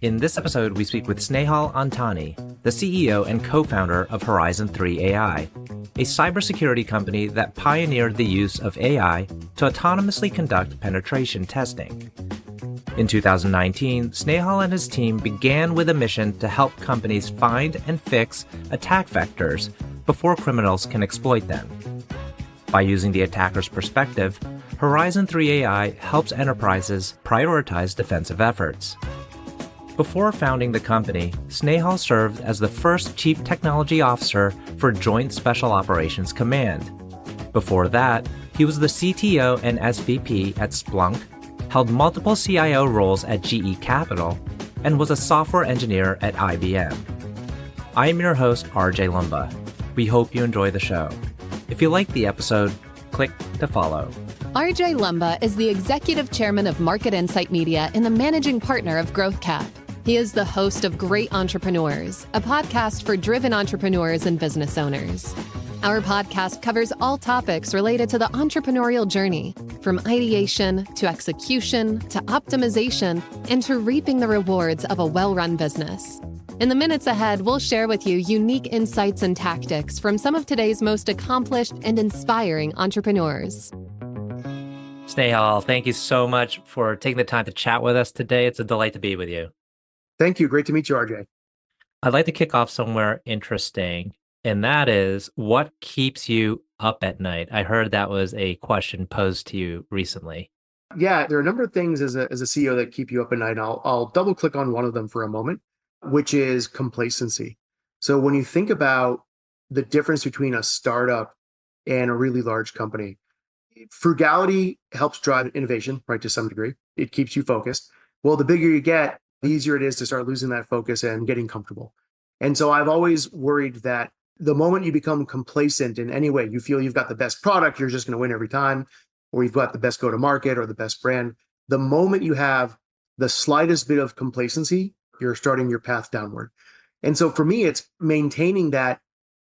In this episode, we speak with Snehal Antani, the CEO and co-founder of Horizon3.ai, a cybersecurity company that pioneered the use of AI to autonomously conduct penetration testing. In 2019, Snehal and his team began with a mission to help companies find and fix attack vectors before criminals can exploit them. By using the attacker's perspective, Horizon3.ai helps enterprises prioritize defensive efforts. Before founding the company, Snehal served as the first Chief Technology Officer for Joint Special Operations Command. Before that, he was the CTO and SVP at Splunk, held multiple CIO roles at GE Capital, and was a software engineer at IBM. I am your host, RJ Lumba. We hope you enjoy the show. If you like the episode, click to follow. RJ Lumba is the Executive Chairman of Market Insight Media and the Managing Partner of GrowthCap. He is the host of Great Entrepreneurs, a podcast for driven entrepreneurs and business owners. Our podcast covers all topics related to the entrepreneurial journey, from ideation to execution to optimization and to reaping the rewards of a well-run business. In the minutes ahead, we'll share with you unique insights and tactics from some of today's most accomplished and inspiring entrepreneurs. Snehal, thank you so much for taking the time to chat with us today. It's a delight to be with you. Thank you. Great to meet you, RJ. I'd like to kick off somewhere interesting, and that is what keeps you up at night? I heard that was a question posed to you recently. Yeah, there are a number of things as a CEO that keep you up at night. I'll double click on one of them for a moment, which is complacency. So when you think about the difference between a startup and a really large company, frugality helps drive innovation, right, to some degree. It keeps you focused. Well, the bigger you get, the easier it is to start losing that focus and getting comfortable. And so I've always worried that the moment you become complacent in any way, you feel you've got the best product, you're just going to win every time, or you've got the best go-to-market or the best brand. The moment you have the slightest bit of complacency, you're starting your path downward. And so for me, it's maintaining that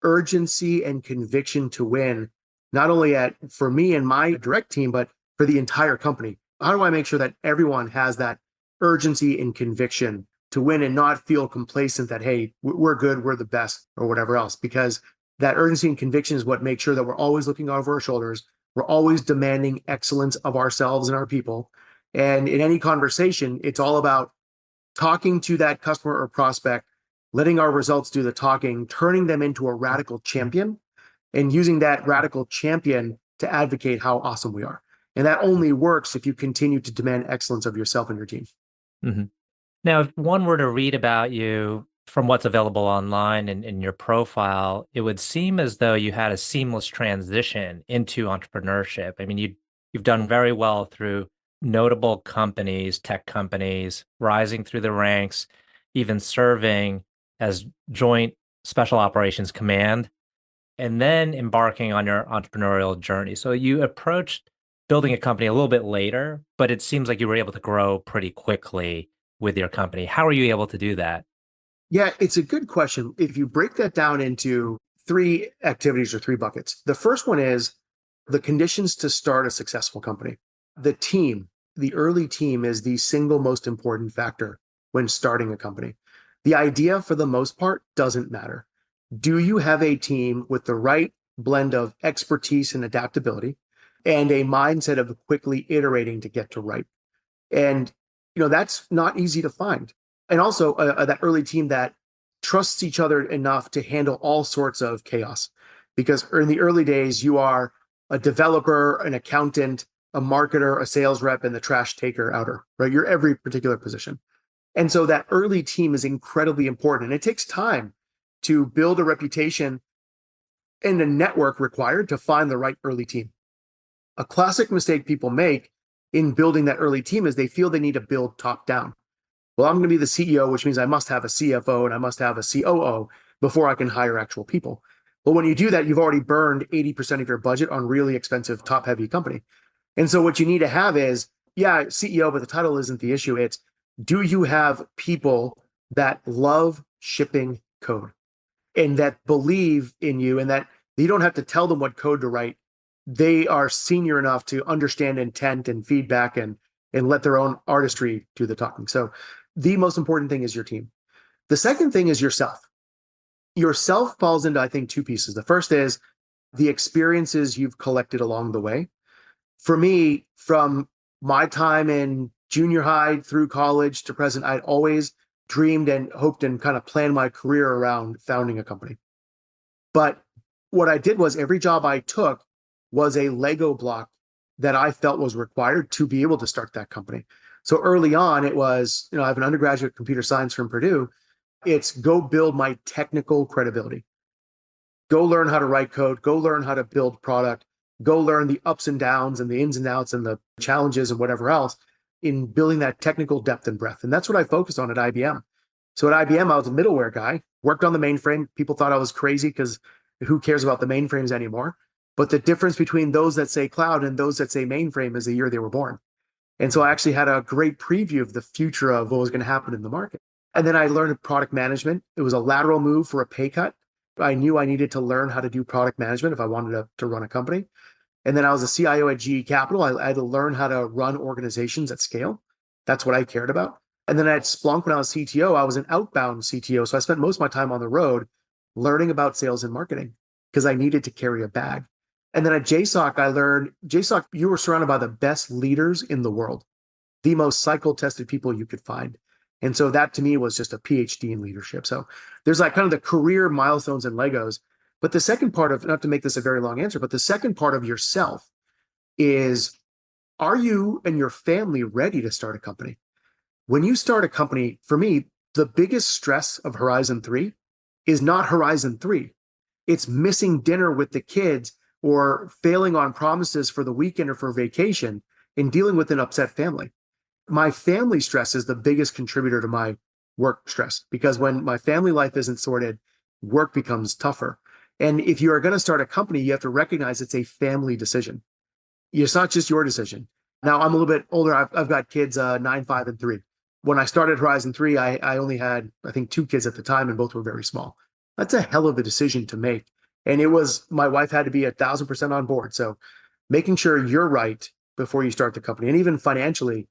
urgency and conviction to win, not only for me and my direct team, but for the entire company. How do I make sure that everyone has that urgency and conviction to win and not feel complacent that, hey, we're good, we're the best, or whatever else? Because that urgency and conviction is what makes sure that we're always looking over our shoulders. We're always demanding excellence of ourselves and our people. And in any conversation, it's all about talking to that customer or prospect, letting our results do the talking, turning them into a radical champion, and using that radical champion to advocate how awesome we are. And that only works if you continue to demand excellence of yourself and your team. Mm-hmm. Now, if one were to read about you from what's available online and in your profile, it would seem as though you had a seamless transition into entrepreneurship. I mean, you've done very well through notable companies, tech companies, rising through the ranks, even serving as Joint Special Operations Command, and then embarking on your entrepreneurial journey. So you approached building a company a little bit later, but it seems like you were able to grow pretty quickly with your company. How are you able to do that? Yeah, it's a good question. If you break that down into three activities or three buckets, the first one is the conditions to start a successful company. The team, the early team, is the single most important factor when starting a company. The idea, for the most part, doesn't matter. Do you have a team with the right blend of expertise and adaptability and a mindset of quickly iterating to get to right? And that's not easy to find. And also that early team that trusts each other enough to handle all sorts of chaos. Because in the early days, you are a developer, an accountant, a marketer, a sales rep, and the trash taker outer, right? You're every particular position. And so that early team is incredibly important. And it takes time to build a reputation and a network required to find the right early team. A classic mistake people make in building that early team is they feel they need to build top down. Well, I'm going to be the CEO, which means I must have a CFO and I must have a COO before I can hire actual people. But when you do that, you've already burned 80% of your budget on really expensive top-heavy company. And so what you need to have is, yeah, CEO, but the title isn't the issue. It's, do you have people that love shipping code and that believe in you and that you don't have to tell them what code to write? They are senior enough to understand intent and feedback and let their own artistry do the talking. So the most important thing is your team. The second thing is yourself. Yourself falls into, I think, two pieces. The first is the experiences you've collected along the way. For me, from my time in junior high through college to present, I'd always dreamed and hoped and kind of planned my career around founding a company. But what I did was every job I took was a Lego block that I felt was required to be able to start that company. So early on, it was, I have an undergraduate computer science from Purdue. It's go build my technical credibility. Go learn how to write code, go learn how to build product, go learn the ups and downs and the ins and outs and the challenges and whatever else in building that technical depth and breadth. And that's what I focused on at IBM. So at IBM, I was a middleware guy, worked on the mainframe. People thought I was crazy because who cares about the mainframes anymore? But the difference between those that say cloud and those that say mainframe is the year they were born. And so I actually had a great preview of the future of what was going to happen in the market. And then I learned product management. It was a lateral move for a pay cut. I knew I needed to learn how to do product management if I wanted to run a company. And then I was a CIO at GE Capital. I had to learn how to run organizations at scale. That's what I cared about. And then at Splunk, when I was CTO, I was an outbound CTO. So I spent most of my time on the road learning about sales and marketing because I needed to carry a bag. And then at JSOC, I learned, JSOC, you were surrounded by the best leaders in the world, the most cycle-tested people you could find. And so that to me was just a PhD in leadership. So there's like kind of the career milestones and Legos. But the second part of, not to make this a very long answer, but the second part of yourself is, are you and your family ready to start a company? When you start a company, for me, the biggest stress of Horizon 3 is not Horizon 3. It's missing dinner with the kids or failing on promises for the weekend or for vacation and dealing with an upset family. My family stress is the biggest contributor to my work stress because when my family life isn't sorted, work becomes tougher. And if you are going to start a company, you have to recognize it's a family decision. It's not just your decision. Now, I'm a little bit older. I've got kids 9, 5, and 3. When I started Horizon 3, I only had, I think, 2 kids at the time, and both were very small. That's a hell of a decision to make. And it was, my wife had to be 1,000% on board. So making sure you're right before you start the company. And even financially,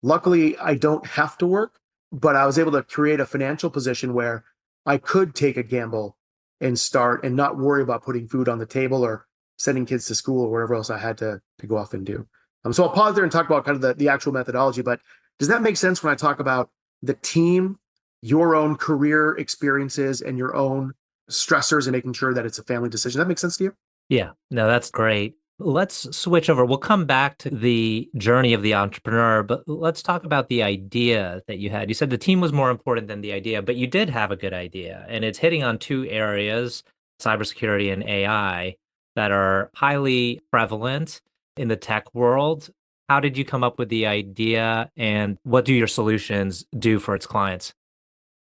luckily, I don't have to work, but I was able to create a financial position where I could take a gamble and start and not worry about putting food on the table or sending kids to school or whatever else I had to go off and do. So I'll pause there and talk about kind of the actual methodology, but does that make sense when I talk about the team, your own career experiences and your own stressors and making sure that it's a family decision? That makes sense to you? Yeah, no, that's great. Let's switch over. We'll come back to the journey of the entrepreneur, but let's talk about the idea that you had. You said the team was more important than the idea, but you did have a good idea, and it's hitting on 2 areas, cybersecurity and AI, that are highly prevalent in the tech world. How did you come up with the idea, and what do your solutions do for its clients?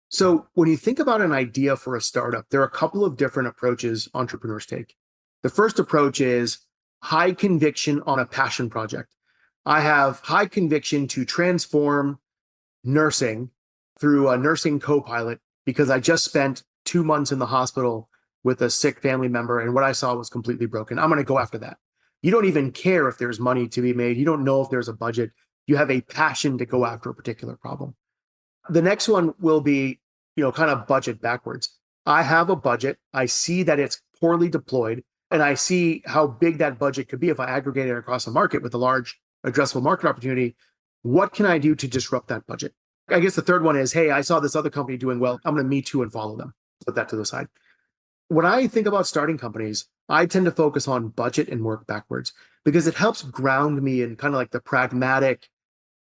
So when you think about an idea for a startup, there are a couple of different approaches entrepreneurs take. The first approach is high conviction on a passion project. I have high conviction to transform nursing through a nursing co-pilot because I just spent 2 months in the hospital with a sick family member and what I saw was completely broken. I'm going to go after that. You don't even care if there's money to be made. You don't know if there's a budget. You have a passion to go after a particular problem. The next one will be, kind of budget backwards. I have a budget. I see that it's poorly deployed. And I see how big that budget could be if I aggregate it across the market with a large addressable market opportunity. What can I do to disrupt that budget? I guess the third one is, hey, I saw this other company doing well. I'm going to me too and follow them. Put that to the side. When I think about starting companies, I tend to focus on budget and work backwards because it helps ground me in kind of like the pragmatic,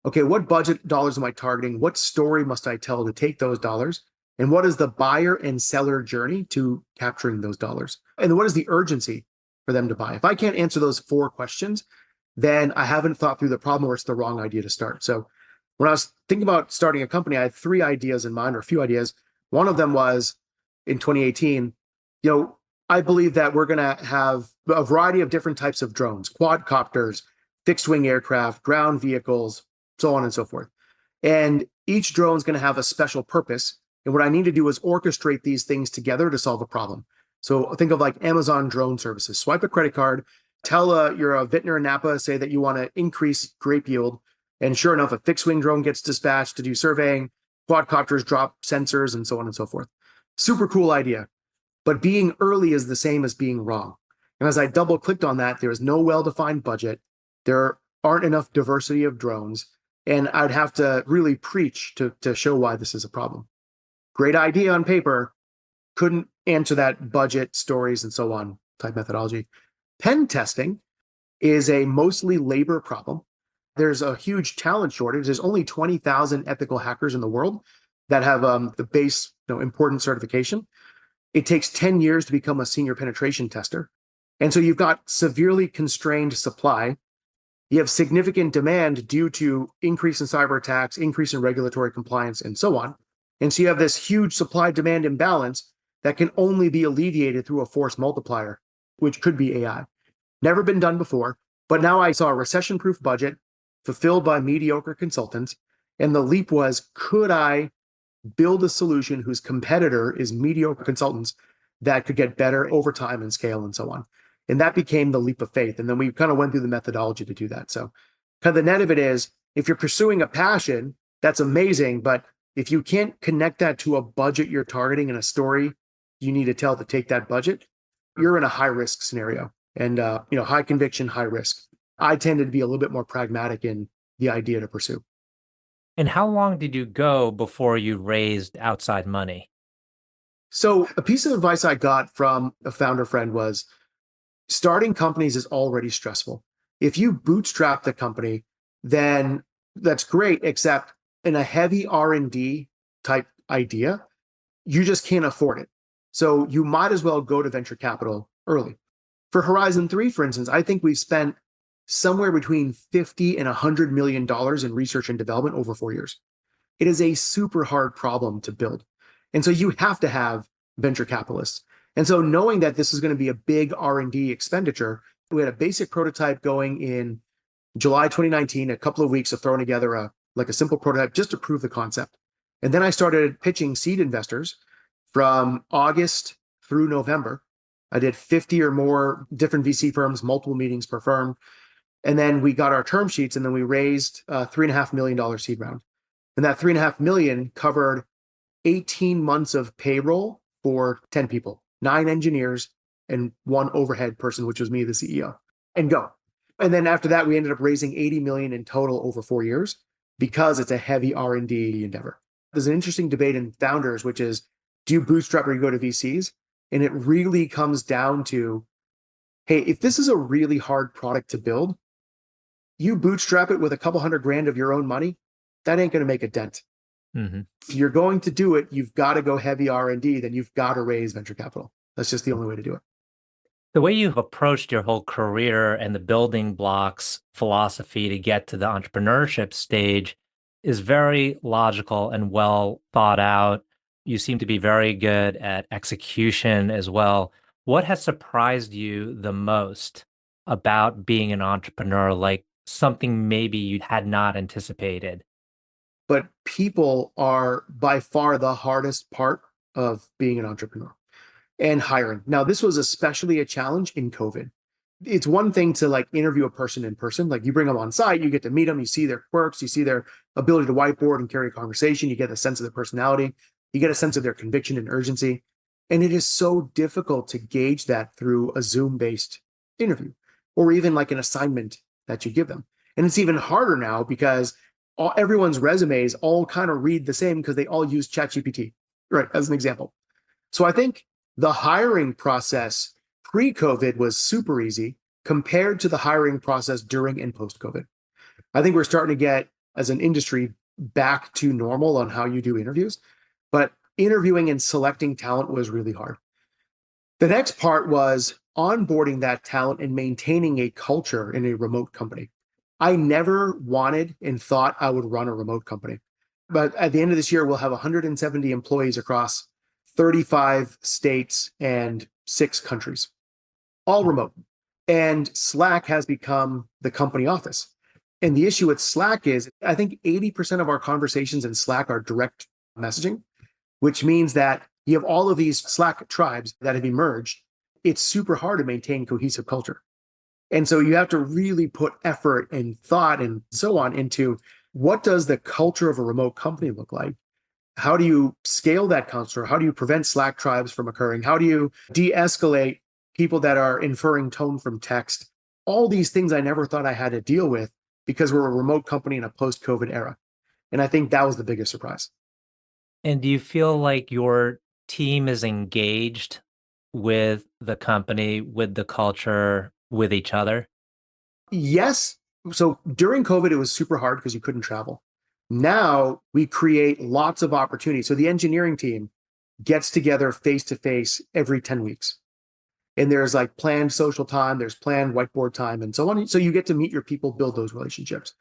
okay, what budget dollars am I targeting? What story must I tell to take those dollars? And what is the buyer and seller journey to capturing those dollars? And what is the urgency for them to buy? If I can't answer those 4 questions, then I haven't thought through the problem or it's the wrong idea to start. So when I was thinking about starting a company, I had 3 ideas in mind or a few ideas. One of them was in 2018, I believe that we're going to have a variety of different types of drones, quadcopters, fixed wing aircraft, ground vehicles, so on and so forth. And each drone is going to have a special purpose. And what I need to do is orchestrate these things together to solve a problem. So think of like Amazon drone services. Swipe a credit card, tell you're a vintner in Napa, say that you want to increase grape yield. And sure enough, a fixed wing drone gets dispatched to do surveying. quadcopters drop sensors and so on and so forth. Super cool idea. But being early is the same as being wrong. And as I double clicked on that, there is no well-defined budget. There aren't enough diversity of drones. And I'd have to really preach to show why this is a problem. Great idea on paper, couldn't answer that budget, stories, and so on type methodology. Pen testing is a mostly labor problem. There's a huge talent shortage. There's only 20,000 ethical hackers in the world that have the base important certification. It takes 10 years to become a senior penetration tester. And so you've got severely constrained supply. You have significant demand due to increase in cyber attacks, increase in regulatory compliance, and so on. And so you have this huge supply-demand imbalance that can only be alleviated through a force multiplier, which could be AI. Never been done before, but now I saw a recession-proof budget fulfilled by mediocre consultants. And the leap was, could I build a solution whose competitor is mediocre consultants that could get better over time and scale and so on? And that became the leap of faith. And then we kind of went through the methodology to do that. So kind of the net of it is, if you're pursuing a passion, that's amazing. But if you can't connect that to a budget you're targeting and a story you need to tell to take that budget, you're in a high risk scenario. And high conviction, high risk. I tended to be a little bit more pragmatic in the idea to pursue. And how long did you go before you raised outside money? So a piece of advice I got from a founder friend was, starting companies is already stressful. If you bootstrap the company, then that's great, except in a heavy R&D type idea, you just can't afford it. So you might as well go to venture capital early. For Horizon 3, for instance, I think we've spent somewhere between $50 and $100 million in research and development over 4 years. It is a super hard problem to build. And so you have to have venture capitalists. And so knowing that this is going to be a big R&D expenditure, we had a basic prototype going in July 2019, a couple of weeks of throwing together a simple prototype just to prove the concept. And then I started pitching seed investors from August through November. I did 50 or more different VC firms, multiple meetings per firm. And then we got our term sheets, and then we raised a $3.5 million seed round. And that $3.5 million covered 18 months of payroll for 10 people, 9 engineers and 1 overhead person, which was me, the CEO, and go. And then after that, we ended up raising 80 million in total over 4 years because it's a heavy R&D endeavor. There's an interesting debate in founders, which is, do you bootstrap or you go to VCs? And it really comes down to, hey, if this is a really hard product to build, you bootstrap it with a couple $100,000 of your own money, that ain't going to make a dent. Mm-hmm. If you're going to do it, you've got to go heavy R&D, then you've got to raise venture capital. That's just the only way to do it. The way you've approached your whole career and the building blocks philosophy to get to the entrepreneurship stage is very logical and well thought out. You seem to be very good at execution as well. What has surprised you the most about being an entrepreneur, like something maybe you had not anticipated? But people are by far the hardest part of being an entrepreneur. And hiring. Now, this was especially a challenge in COVID. It's one thing to interview a person in person. You bring them on site, you get to meet them, you see their quirks, you see their ability to whiteboard and carry a conversation, you get a sense of their personality, you get a sense of their conviction and urgency. And it is so difficult to gauge that through a Zoom-based interview or even an assignment that you give them. And it's even harder now because everyone's resumes all kind of read the same because they all use ChatGPT, right, as an example. So I think the hiring process pre-COVID was super easy compared to the hiring process during and post-COVID. I think we're starting to get, as an industry, back to normal on how you do interviews, but interviewing and selecting talent was really hard. The next part was onboarding that talent and maintaining a culture in a remote company. I never wanted and thought I would run a remote company, but at the end of this year, we'll have 170 employees across 35 states and 6 countries, all remote. And Slack has become the company office. And the issue with Slack is, I think 80% of our conversations in Slack are direct messaging, which means that you have all of these Slack tribes that have emerged. It's super hard to maintain cohesive culture. And so you have to really put effort and thought and so on into, what does the culture of a remote company look like? How do you scale that culture? How do you prevent Slack tribes from occurring? How do you de-escalate people that are inferring tone from text? All these things I never thought I had to deal with because we're a remote company in a post-COVID era. And I think that was the biggest surprise. And do you feel like your team is engaged with the company, with the culture, with each other? Yes. So during COVID, it was super hard because you couldn't travel. Now we create lots of opportunities. So the engineering team gets together face to face every 10 weeks. And there's like planned social time, there's planned whiteboard time, and so on. So you get to meet your people, build those relationships.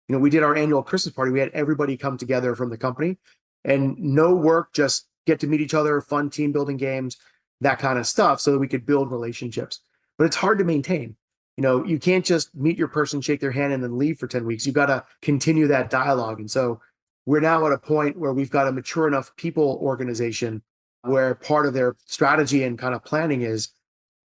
We did our annual Christmas party. We had everybody come together from the company and no work, just get to meet each other, fun team building games, that kind of stuff, so that we could build relationships. But it's hard to maintain. You can't just meet your person, shake their hand, and then leave for 10 weeks. You got to continue that dialogue. And so we're now at a point where we've got a mature enough people organization where part of their strategy and kind of planning is,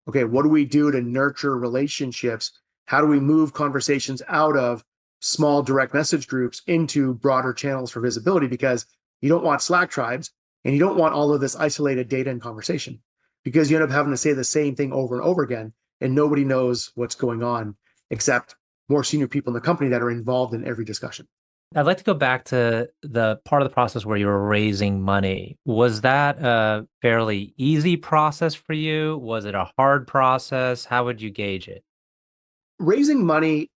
okay, what do we do to nurture relationships? How do we move conversations out of small direct message groups into broader channels for visibility? Because you don't want Slack tribes and you don't want all of this isolated data and conversation, because you end up having to say the same thing over and over again and nobody knows what's going on except more senior people in the company that are involved in every discussion. I'd like to go back to the part of the process where you were raising money. Was that a fairly easy process for you? Was it a hard process? How would you gauge it? Raising money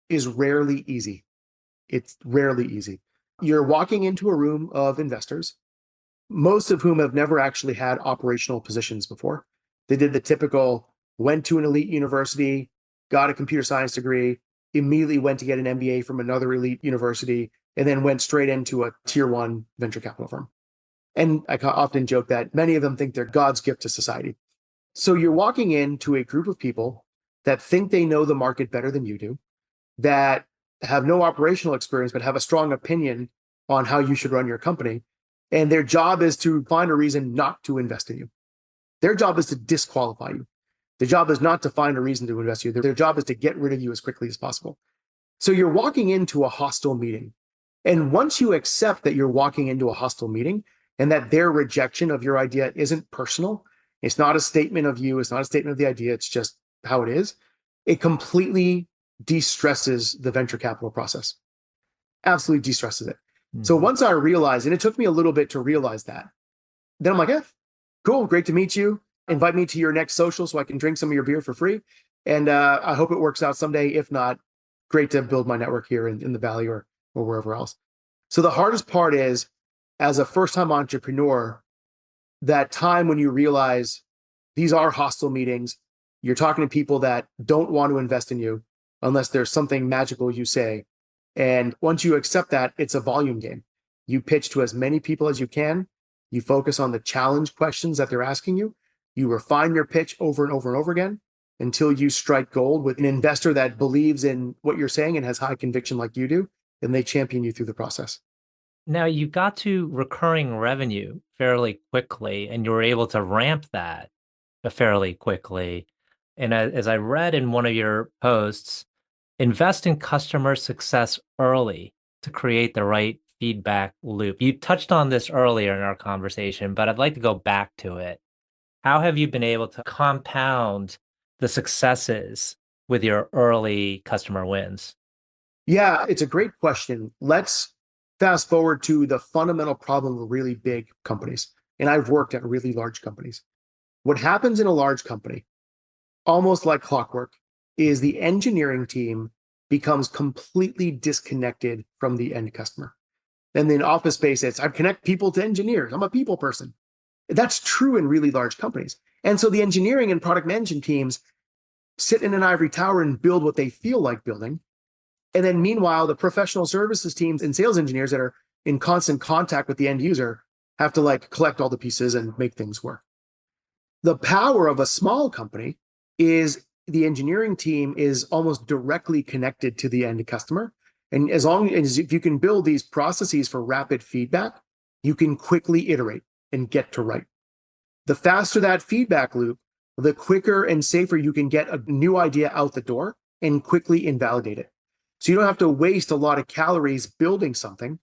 is rarely easy. It's rarely easy. You're walking into a room of investors, most of whom have never actually had operational positions before. They did the typical, went to an elite university, got a computer science degree, immediately went to get an MBA from another elite university, and then went straight into a tier one venture capital firm. And I often joke that many of them think they're God's gift to society. So you're walking into a group of people that think they know the market better than you do, that have no operational experience, but have a strong opinion on how you should run your company. And their job is to find a reason not to invest in you. Their job is to disqualify you. Their job is not to find a reason to invest in you. Their job is to get rid of you as quickly as possible. So you're walking into a hostile meeting. And once you accept that you're walking into a hostile meeting and that their rejection of your idea isn't personal, it's not a statement of you, it's not a statement of the idea, it's just how it is, it completely de-stresses the venture capital process. Absolutely de-stresses it. Mm-hmm. So once I realized, and it took me a little bit to realize that, then I'm like, cool, great to meet you. Invite me to your next social so I can drink some of your beer for free. And I hope it works out someday. If not, great to build my network here in the Valley or wherever else. So the hardest part is, as a first-time entrepreneur, that time when you realize these are hostile meetings, you're talking to people that don't want to invest in you unless there's something magical you say. And once you accept that, it's a volume game. You pitch to as many people as you can. You focus on the challenge questions that they're asking you. You refine your pitch over and over and over again until you strike gold with an investor that believes in what you're saying and has high conviction like you do, and they champion you through the process. Now, you got to recurring revenue fairly quickly, and you were able to ramp that fairly quickly. And as I read in one of your posts, invest in customer success early to create the right feedback loop. You touched on this earlier in our conversation, but I'd like to go back to it. How have you been able to compound the successes with your early customer wins? Yeah, it's a great question. Let's fast forward to the fundamental problem of really big companies. And I've worked at really large companies. What happens in a large company, almost like clockwork, is the engineering team becomes completely disconnected from the end customer. And in office space, I connect people to engineers. I'm a people person. That's true in really large companies. And so the engineering and product management teams sit in an ivory tower and build what they feel like building. And then meanwhile, the professional services teams and sales engineers that are in constant contact with the end user have to collect all the pieces and make things work. The power of a small company is the engineering team is almost directly connected to the end customer. And as long as if you can build these processes for rapid feedback, you can quickly iterate and get to right. The faster that feedback loop, the quicker and safer you can get a new idea out the door and quickly invalidate it. So you don't have to waste a lot of calories building something.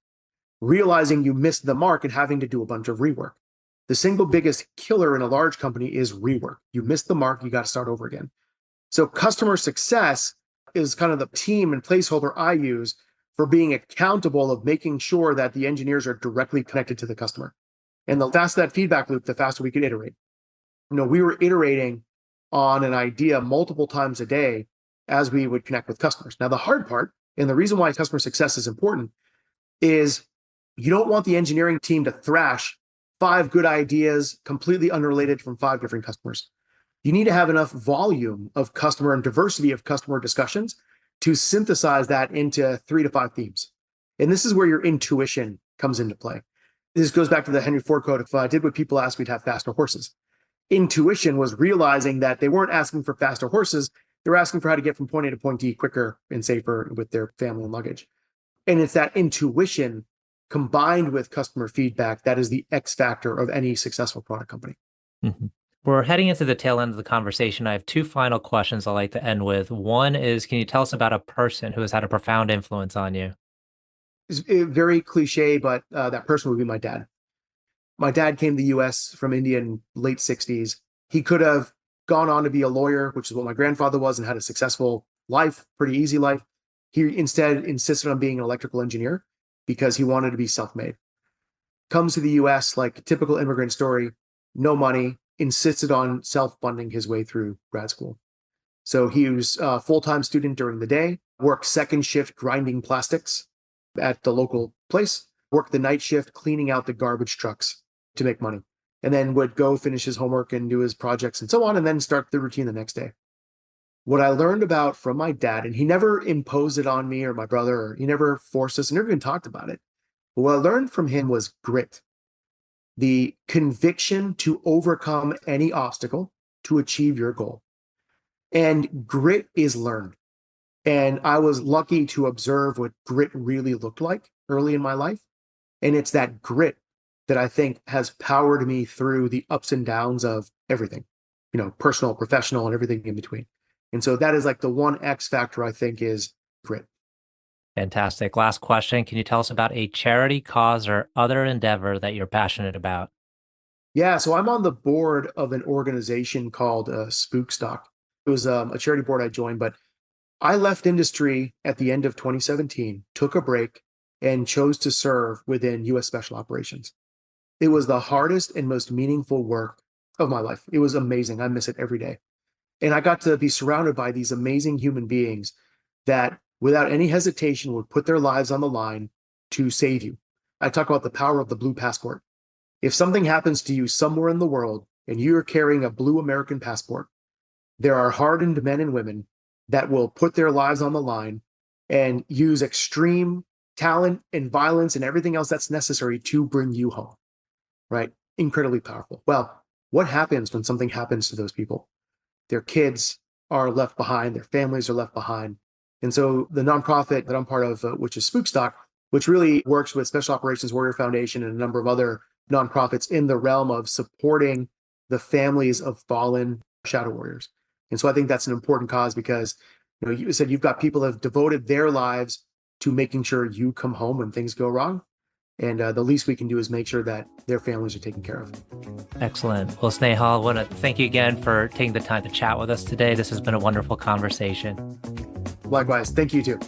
realizing you missed the mark and having to do a bunch of rework. The single biggest killer in a large company is rework. You missed the mark, you got to start over again. So customer success is kind of the team and placeholder I use for being accountable of making sure that the engineers are directly connected to the customer. And the faster that feedback loop, the faster we could iterate. We were iterating on an idea multiple times a day as we would connect with customers. Now, the hard part, and the reason why customer success is important, is you don't want the engineering team to thrash 5 good ideas completely unrelated from 5 different customers. You need to have enough volume of customer and diversity of customer discussions to synthesize that into 3 to 5 themes. And this is where your intuition comes into play. This goes back to the Henry Ford quote, if I did what people asked, we'd have faster horses. Intuition was realizing that they weren't asking for faster horses. They were asking for how to get from point A to point D quicker and safer with their family and luggage. And it's that intuition combined with customer feedback that is the X factor of any successful product company. Mm-hmm. We're heading into the tail end of the conversation. I have 2 final questions I'd like to end with. One is, can you tell us about a person who has had a profound influence on you? It's very cliche, but that person would be my dad. My dad came to the US from India in late 60s. He could have gone on to be a lawyer, which is what my grandfather was, and had a successful life, pretty easy life. He instead insisted on being an electrical engineer because he wanted to be self-made. Comes to the US like a typical immigrant story, no money, insisted on self-funding his way through grad school. So he was a full-time student during the day, worked second shift grinding plastics at the local place, worked the night shift cleaning out the garbage trucks to make money, and then would go finish his homework and do his projects and so on, and then start the routine the next day. What I learned about from my dad, and he never imposed it on me or my brother, or he never forced us, never even talked about it. But what I learned from him was grit, the conviction to overcome any obstacle to achieve your goal. And grit is learned. And I was lucky to observe what grit really looked like early in my life. And it's that grit that I think has powered me through the ups and downs of everything, personal, professional, and everything in between. And so that is like the one X factor I think is grit. Fantastic. Last question. Can you tell us about a charity, cause, or other endeavor that you're passionate about? Yeah, so I'm on the board of an organization called Spookstock. It was a charity board I joined, but I left industry at the end of 2017, took a break, and chose to serve within U.S. Special Operations. It was the hardest and most meaningful work of my life. It was amazing. I miss it every day. And I got to be surrounded by these amazing human beings that, without any hesitation, would put their lives on the line to save you. I talk about the power of the blue passport. If something happens to you somewhere in the world and you're carrying a blue American passport, there are hardened men and women that will put their lives on the line and use extreme talent and violence and everything else that's necessary to bring you home, right? Incredibly powerful. Well, what happens when something happens to those people? Their kids are left behind, their families are left behind. And so the nonprofit that I'm part of, which is Spookstock, which really works with Special Operations Warrior Foundation and a number of other nonprofits in the realm of supporting the families of fallen shadow warriors. And so I think that's an important cause because, you said you've got people that have devoted their lives to making sure you come home when things go wrong. And the least we can do is make sure that their families are taken care of. Excellent. Well, Snehal, I want to thank you again for taking the time to chat with us today. This has been a wonderful conversation. Likewise. Thank you too.